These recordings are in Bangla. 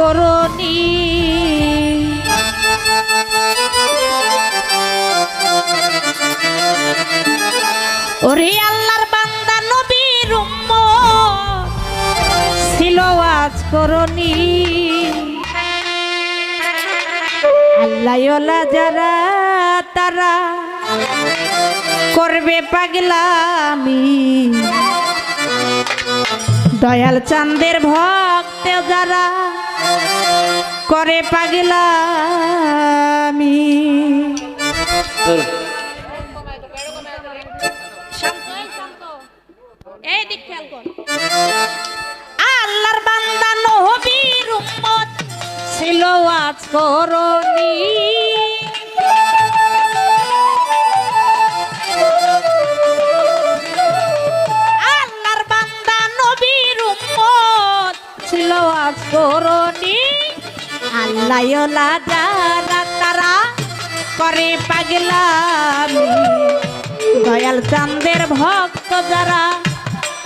করনি ওরে আল্লাহর বান্দা নবীর উম্মত ছিল ওয়াজ করনি আল্লাহওয়ালা যারা তারা করবে পাগলামি দয়াল চাঁদের ভক্ত যারা করে পাগলামি আল্লাহর বান্দা নবীর উম্মত ছিল ওয়াজ করনি আল্লাহর বান্দা নবীর উম্মত ছিল ওয়াজ করনি আল্লাহওয়ালা যারা তারা করে পাগলামি দয়াল চাঁদের ভক্ত যারা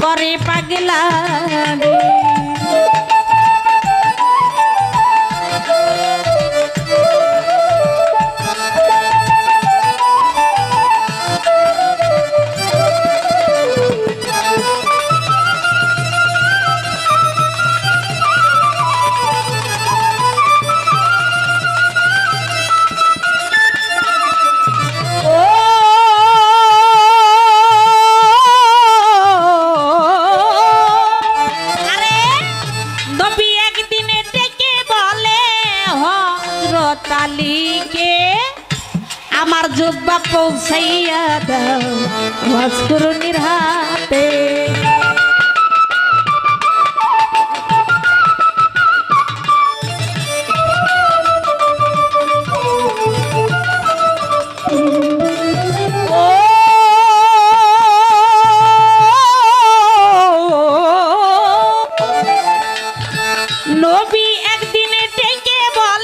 করে পাগলামি তালিকে আমার জুব্বা পৌঁছাইয়া দাও ওয়াজ করনির হাতে নবী একদিনে ডেকে বল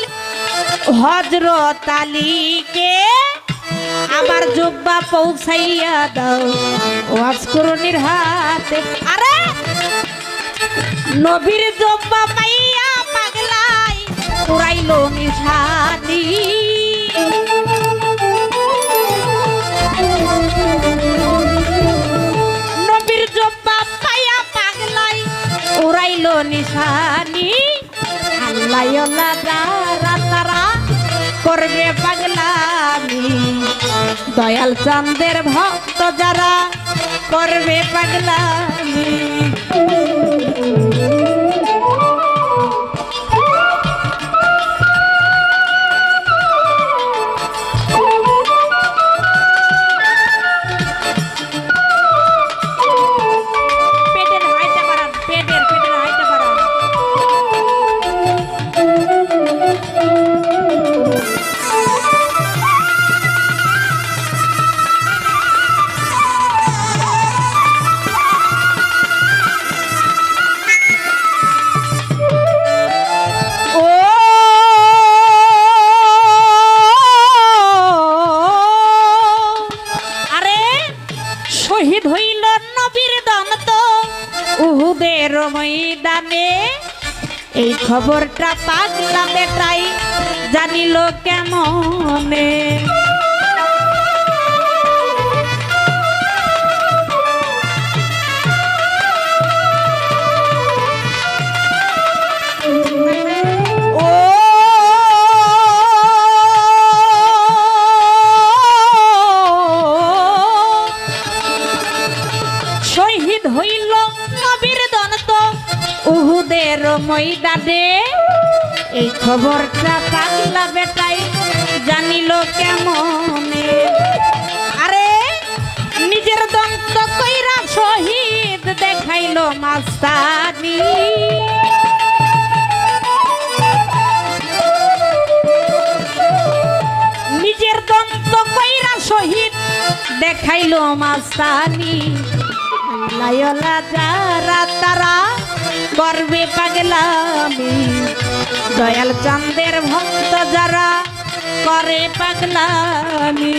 হযরত আলীকে আমার জুব্বা পৌঁছাইয়া দাও ওয়াজ করনির হাতে আরে নবীর জুব্বা পাইয়া পাগলাই উড়াইলো নিশানি নবীর জুব্বা পাইয়া পাগলাই উড়াইলো নিশানি আল্লাহওয়ালা যারা তারা করবে পাগলামি দয়াল চাঁদের ভক্ত যারা করবে পাগলামি পেটের হাইটা বাড়ান পেটের হাইটা বাড়ান শহীদ হইল নবীর দন্ত উহুদের ময়দানে এই খবরটা পাগলা বেটাই জানিল কেমনে শহীদ হইল নবীর দন্ত উহুদের ময়দানে এই খবরটা পাগলা বেটাই জানিল কেমনে আরে নিজের দন্ত কইরা শহীদ দেখাইল মাস্তানি নিজের দন্ত কইরা শহীদ দেখাইল মাস্তানি আল্লাহওয়ালা যারা তারা করবে পাগলামি দয়াল চাঁদের ভক্ত যারা করে পাগলামি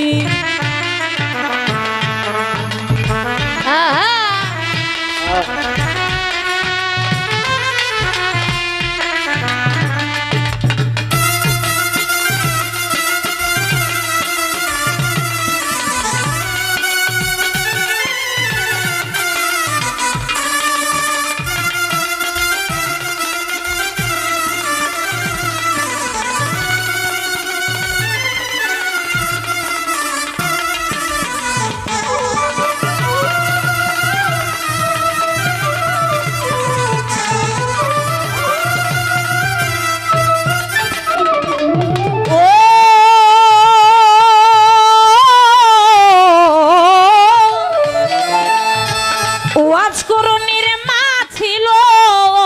ওয়াজ করুনির মা ছিল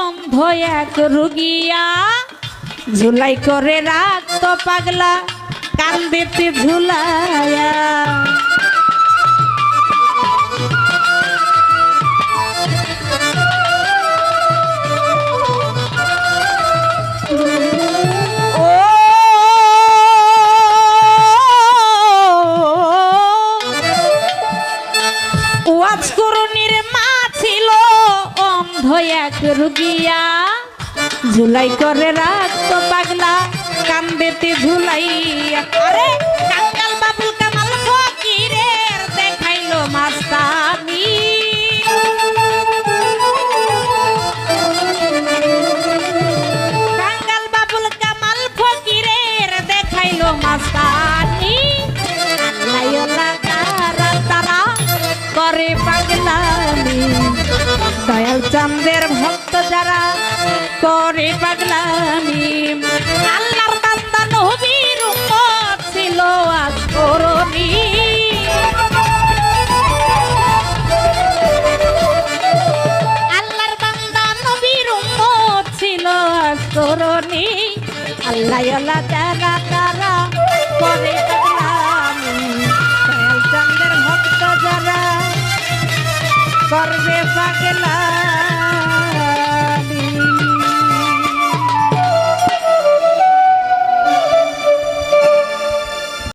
অন্ধ এক রুগিয়া, ঝুলাই করে রাখতো পাগলা কান্দিতে ঝুলায়া। ওয়াজ করুনির মা ছিল অন্ধ এক রুগিয়া, ঝুলাই করে রাখতো পাগলা কান্দেতে ঝুলাইয়া। আরে কাঙ্গাল বাবুল কামাল ফকিরের দেখাইলো মাস্তানি, কাঙ্গাল বাবুল কামাল ফকিরের দেখাইলো মাস্তানি। আল্লাহ কারা তারা করে পাগলামি, দয়াল চাঁদের ভক্ত যারা করে পাগলামি। আল্লাহর বান্দা নবীর উম্মত ছিল ওয়াজ করুনি, আল্লাহর বান্দা নবীর উম্মত ছিল ওয়াজ করুনি। আল্লাহ আল্লাহ যারা তারা করে পাগলামি, দয়াল চাঁদের ভক্ত যারা করবে পাগলা।